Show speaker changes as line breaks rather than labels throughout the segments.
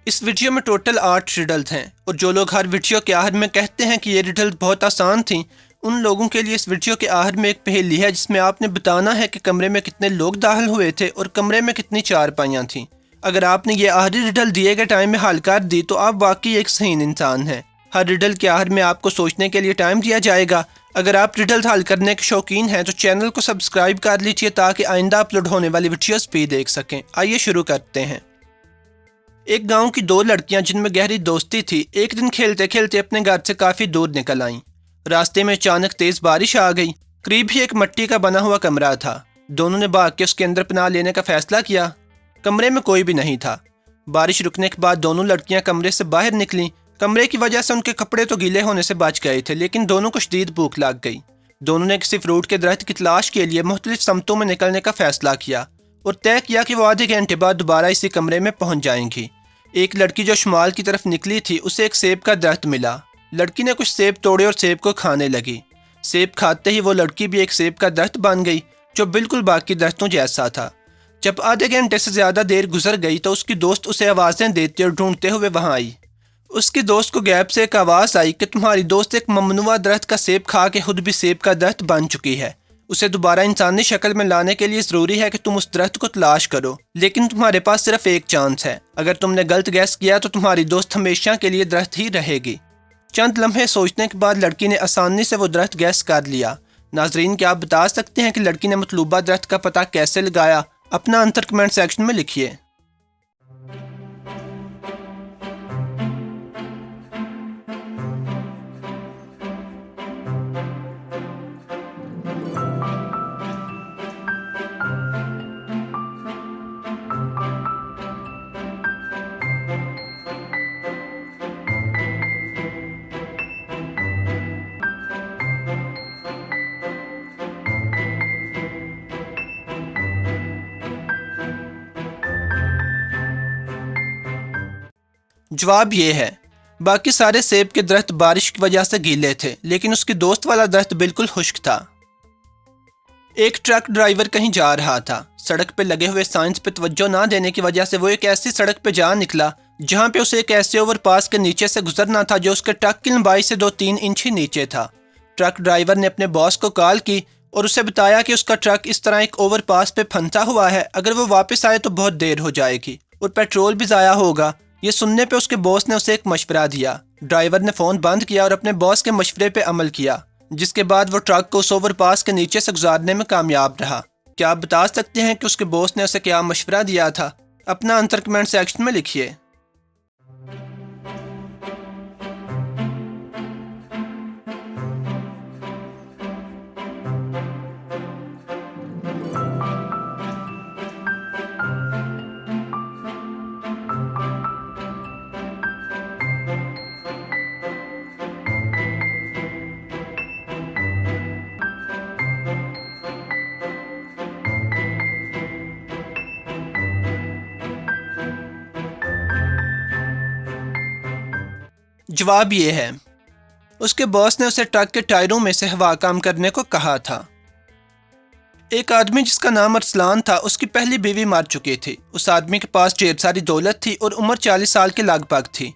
इस वीडियो में total 8 riddles हैं और जो लोग हर वीडियो के आखिर में कहते हैं कि ये रिडल्स बहुत आसान थी, उन लोगों के लिए इस वीडियो के आखिर में एक पहेली है जिसमें आपने बताना है कि कमरे में कितने लोग दाखिल हुए थे और कमरे में कितनी चारपाइयाँ थीं। अगर आपने ये आखिरी रिडल दिए गए टाइम में हल कर दी तो आप वाकई एक सही इंसान हैं। हर रिडल के आखिर में आपको सोचने के लिए टाइम दिया जाएगा। अगर आप रिडल्स हल करने के शौकीन हैं तो चैनल को सब्सक्राइब कर लीजिए ताकि आइंदा अपलोड होने वाली वीडियोस भी देख सकें। आइए शुरू करते हैं। एक गांव की 2 लड़कियां जिनमें गहरी दोस्ती थी, एक दिन खेलते खेलते अपने घर से काफी दूर निकल आईं। रास्ते में अचानक तेज बारिश आ गई। करीब ही एक मिट्टी का बना हुआ कमरा था। दोनों ने भाग के उसके अंदर पनाह लेने का फैसला किया। कमरे में कोई भी नहीं था। बारिश रुकने के बाद दोनों लड़कियां कमरे से बाहर निकलीं। कमरे की वजह से उनके कपड़े तो गीले होने से बच गए थे, लेकिन दोनों को शदीद भूख लग गई। दोनों ने किसी फ्रूट के दरख्त की तलाश के लिए मुख्तलिफ समतों में निकलने का फैसला किया और तय किया कि वो आधे घंटे बाद दोबारा इसी कमरे में पहुंच जाएंगी। एक लड़की जो शुमाल की तरफ निकली थी, उसे एक सेब का दरख्त मिला। लड़की ने कुछ सेब तोड़े और सेब को खाने लगी। सेब खाते ही वो लड़की भी एक सेब का दरख्त बन गई जो बिल्कुल बाकी दरख्तों जैसा था। जब आधे घंटे से ज़्यादा देर गुजर गई तो उसकी दोस्त उसे आवाज़ें देते और ढूंढते हुए वहाँ आई। उसकी दोस्त को गैब से एक आवाज़ आई कि तुम्हारी दोस्त एक ममनुआ दरख्त का सेब खा के खुद भी सेब का दरख्त बन चुकी है। उसे दोबारा इंसानी शक्ल में लाने के लिए ज़रूरी है कि तुम उस दरख्त को तलाश करो, लेकिन तुम्हारे पास सिर्फ एक चांस है। अगर तुमने गलत गैस किया तो तुम्हारी दोस्त हमेशा के लिए दरख्त ही रहेगी। चंद लम्हे सोचने के बाद लड़की ने आसानी से वो दरख्त गैस कर लिया। नाजरीन, क्या आप बता सकते हैं कि लड़की ने मतलूबा दरख्त का पता कैसे लगाया? अपना आंसर कमेंट सेक्शन में लिखिए। जवाब ये है, बाकी सारे सेब के दरख्त बारिश की वजह से गीले थे, लेकिन उसकी दोस्त वाला दरख्त बिल्कुल खुश्क था। एक ट्रक ड्राइवर कहीं जा रहा था। सड़क पे लगे हुए साइंस पे तवज्जो ना देने की वजह से वो एक ऐसी सड़क पे जा निकला जहाँ पे उसे एक ऐसे ओवरपास के नीचे से गुजरना था जो उसके ट्रक की लंबाई से 2-3 इंच ही नीचे था। ट्रक ड्राइवर ने अपने बॉस को कॉल की और उसे बताया कि उसका ट्रक इस तरह एक ओवरपास पे फंसा हुआ है। अगर वो वापस आए तो बहुत देर हो जाएगी और पेट्रोल भी ज़ाया होगा। ये सुनने पे उसके बॉस ने उसे एक मशवरा दिया। ड्राइवर ने फ़ोन बंद किया और अपने बॉस के मशवरे पे अमल किया, जिसके बाद वो ट्रक को उस ओवरपास के नीचे से गुजारने में कामयाब रहा। क्या आप बता सकते हैं कि उसके बॉस ने उसे क्या मशवरा दिया था? अपना आंसर कमेंट सेक्शन में लिखिए। जवाब ये है, उसके बॉस ने उसे ट्रक के टायरों में से हवा कम करने को कहा था। एक आदमी जिसका नाम अरसलान था, उसकी पहली बीवी मर चुकी थी। उस आदमी के पास ढेर सारी दौलत थी और उम्र 40 साल के लगभग थी।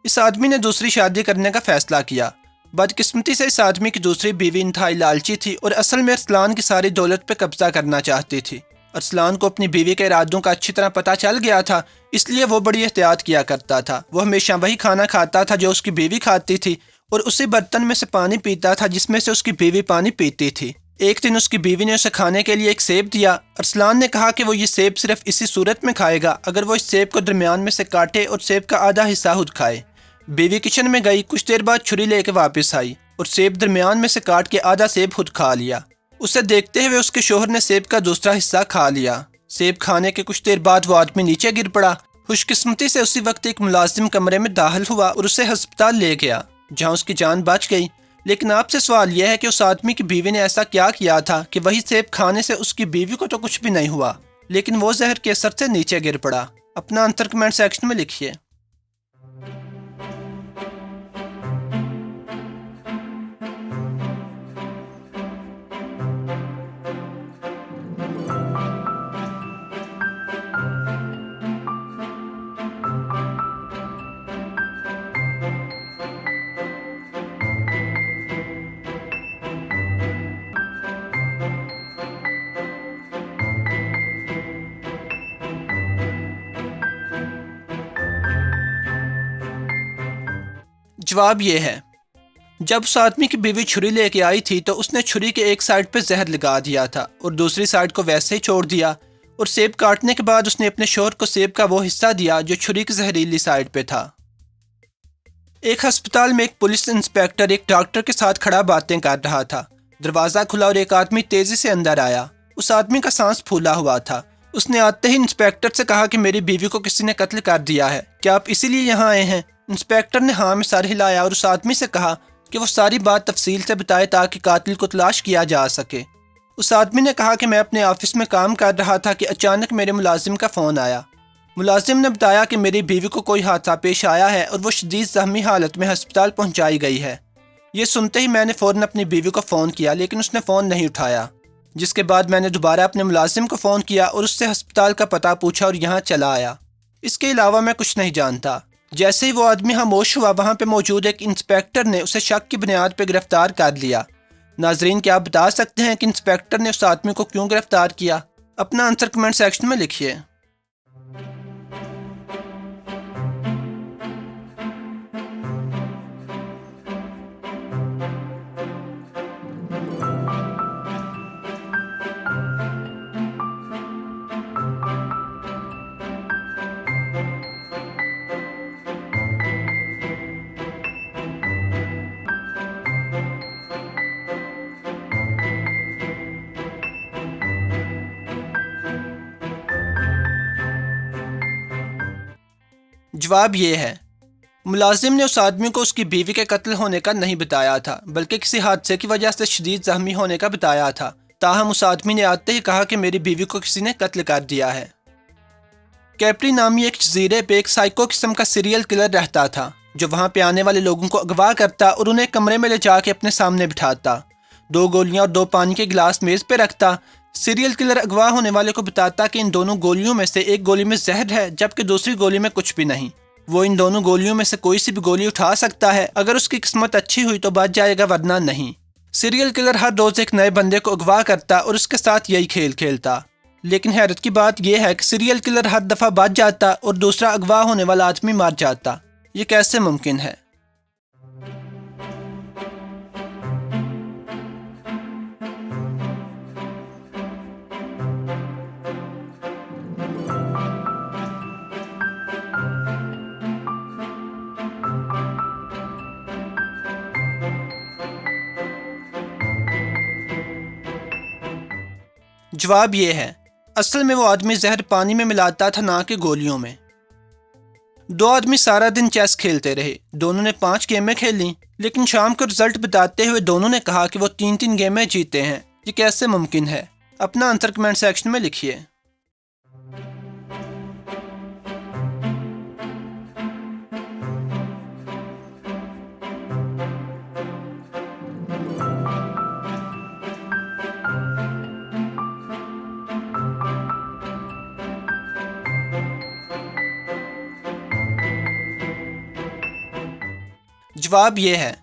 इस आदमी ने दूसरी शादी करने का फैसला किया। बदकिस्मती से इस आदमी की दूसरी बीवी इंतहाई लालची थी और असल में अरसलान की सारी दौलत पे कब्जा करना चाहती थी। अरसलान को अपनी बीवी के इरादों का अच्छी तरह पता चल गया था, इसलिए वो बड़ी एहतियात किया करता था। वो हमेशा वही खाना खाता था जो उसकी बीवी खाती थी और उसी बर्तन में से पानी पीता था जिसमें से उसकी बीवी पानी पीती थी। एक दिन उसकी बीवी ने उसे खाने के लिए एक सेब दिया। अरसलान ने कहा कि वो ये सेब सिर्फ इसी सूरत में खाएगा अगर वो इस सेब को दरमियान में से काटे और सेब का आधा हिस्सा खुद खाए। बीवी किचन में गई। कुछ देर बाद छुरी लेके वापस आई और सेब दरमियान में से काट के आधा सेब खुद खा लिया। उसे देखते हुए उसके शोहर ने सेब का दूसरा हिस्सा खा लिया। सेब खाने के कुछ देर बाद वो आदमी नीचे गिर पड़ा। खुशकिस्मती से उसी वक्त एक मुलाजिम कमरे में दाखिल हुआ और उसे अस्पताल ले गया, जहाँ उसकी जान बच गई। लेकिन आपसे सवाल यह है कि उस आदमी की बीवी ने ऐसा क्या किया था कि वही सेब खाने से उसकी बीवी को तो कुछ भी नहीं हुआ, लेकिन वो जहर के असर से नीचे गिर पड़ा? अपना आंसर कमेंट सेक्शन में लिखिए। जवाब ये है, जब उस आदमी की बीवी छुरी लेके आई थी तो उसने छुरी के एक साइड पे जहर लगा दिया था और दूसरी साइड को वैसे ही छोड़ दिया, और सेब काटने के बाद उसने अपने शौहर को सेब का वो हिस्सा दिया जो छुरी की जहरीली साइड पे था। एक अस्पताल में एक पुलिस इंस्पेक्टर एक डॉक्टर के साथ खड़ा बातें कर रहा था। दरवाज़ा खुला और एक आदमी तेज़ी से अंदर आया। उस आदमी का सांस फूला हुआ था। उसने आते ही इंस्पेक्टर से कहा कि मेरी बीवी को किसी ने कत्ल कर दिया है, क्या आप इसीलिए यहाँ आए हैं? इंस्पेक्टर ने हाँ में सर हिलाया और उस आदमी से कहा कि वो सारी बात तफसील से बताए ताकि कातिल को तलाश किया जा सके। उस आदमी ने कहा कि मैं अपने ऑफिस में काम कर रहा था कि अचानक मेरे मुलाजिम का फ़ोन आया। मुलाजिम ने बताया कि मेरी बीवी को कोई हादसा पेश आया है और वो शदीद ज़ख्मी हालत में अस्पताल पहुंचाई गई है। ये सुनते ही मैंने फ़ौरन अपनी बीवी को फ़ोन किया, लेकिन उसने फ़ोन नहीं उठाया, जिसके बाद मैंने दोबारा अपने मुलाजिम को फ़ोन किया और उससे अस्पताल का पता पूछा और यहाँ चला आया। इसके अलावा मैं कुछ नहीं जानता। जैसे ही वो आदमी खामोश हुआ, वहाँ पे मौजूद एक इंस्पेक्टर ने उसे शक की बुनियाद पर गिरफ्तार कर लिया। नाजरीन, क्या आप बता सकते हैं कि इंस्पेक्टर ने उस आदमी को क्यों गिरफ्तार किया? अपना आंसर कमेंट सेक्शन में लिखिए। जवाब ये है, मुलाजिम ने उस आदमी को उसकी बीवी के कत्ल होने का नहीं बताया था, बल्कि किसी हादसे की वजह से शदीद ज़ख्मी होने का बताया था। ताहम उस आदमी ने आते ही कहा कि मेरी बीवी को किसी ने कत्ल कर दिया है। कैप्री नामी एक जजीरे पे एक साइको किस्म का सीरियल किलर रहता था, जो वहाँ पे आने वाले लोगों को अगवा करता और उन्हें कमरे में ले जाके अपने सामने बिठाता। 2 गोलियां और 2 पानी के गिलास मेज़ पे रखता। सीरियल किलर अगवा होने वाले को बताता कि इन दोनों गोलियों में से एक गोली में जहर है, जबकि दूसरी गोली में कुछ भी नहीं। वो इन दोनों गोलियों में से कोई सी भी गोली उठा सकता है। अगर उसकी किस्मत अच्छी हुई तो बच जाएगा, वरना नहीं। सीरियल किलर हर रोज़ एक नए बंदे को अगवा करता और उसके साथ यही खेल खेलता। लेकिन हैरत की बात यह है कि सीरियल किलर हर दफ़ा बच जाता और दूसरा अगवा होने वाला आदमी मर जाता। ये कैसे मुमकिन है? जवाब ये है, असल में वो आदमी जहर पानी में मिलाता था, ना कि गोलियों में। 2 आदमी सारा दिन चेस खेलते रहे। दोनों ने 5 गेमें खेली, लेकिन शाम को रिजल्ट बताते हुए दोनों ने कहा कि वो 3-3 गेमें जीते हैं। ये कैसे मुमकिन है? अपना आंसर कमेंट सेक्शन में लिखिए। जवाब ये है,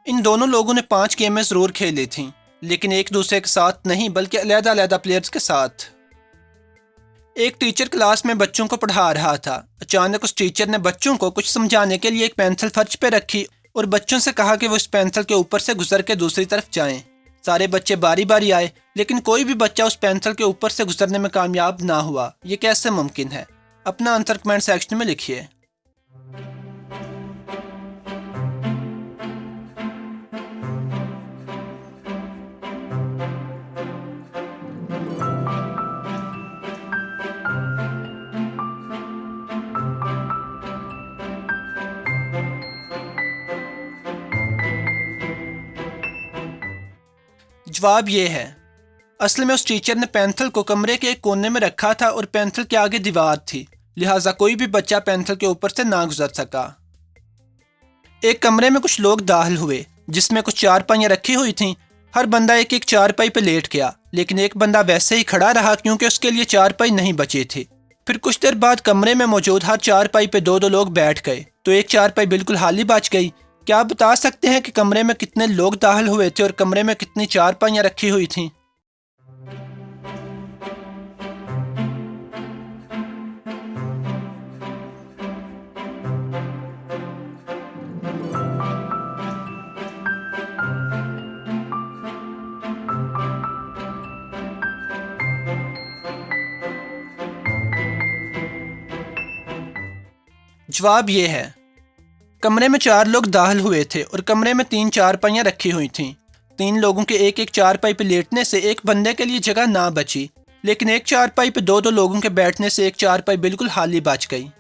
इन दोनों लोगों ने 5 गेमें ज़रूर खेली थीं, लेकिन एक दूसरे के साथ नहीं, बल्कि अलग-अलग प्लेयर्स के साथ। एक टीचर क्लास में बच्चों को पढ़ा रहा था। अचानक उस टीचर ने बच्चों को कुछ समझाने के लिए एक पेंसिल फर्श पे रखी और बच्चों से कहा कि वो इस पेंसिल के ऊपर से गुजर के दूसरी तरफ जाएं। सारे बच्चे बारी बारी आए, लेकिन कोई भी बच्चा उस पेंसिल के ऊपर से गुजरने में कामयाब ना हुआ। ये कैसे मुमकिन है? अपना आंसर कमेंट सेक्शन में लिखिए। जवाब ये है, असल में उस टीचर ने पेंसिल को कमरे के एक कोने में रखा था और पेंसिल के आगे दीवार थी, लिहाजा कोई भी बच्चा पेंसिल के ऊपर से ना गुजर सका। एक कमरे में कुछ लोग दाखिल हुए, जिसमें कुछ चारपाइयाँ रखी हुई थीं। हर बंदा एक एक चारपाई पे लेट गया, लेकिन एक बंदा वैसे ही खड़ा रहा क्योंकि उसके लिए चारपाई नहीं बची थी। फिर कुछ देर बाद कमरे में मौजूद हर चारपाई पे 2-2 लोग बैठ गए, तो एक चारपाई बिल्कुल खाली बच गई। क्या आप बता सकते हैं कि कमरे में कितने लोग दाखिल हुए थे और कमरे में कितनी चारपाइयाँ रखी हुई थीं? जवाब ये है, कमरे में 4 लोग दाखिल हुए थे और कमरे में 3 चारपाइयाँ रखी हुई थीं। 3 लोगों के एक एक चारपाई पर लेटने से एक बंदे के लिए जगह ना बची, लेकिन एक चारपाई पर दो लोगों के बैठने से एक चारपाई बिल्कुल खाली बच गई।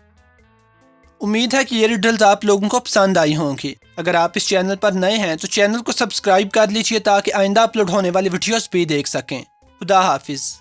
उम्मीद है कि ये रिडल्स आप लोगों को पसंद आई होंगी। अगर आप इस चैनल पर नए हैं तो चैनल को सब्सक्राइब कर लीजिए ताकि आइंदा अपलोड होने वाली वीडियोस भी देख सकें। खुदा हाफिज़।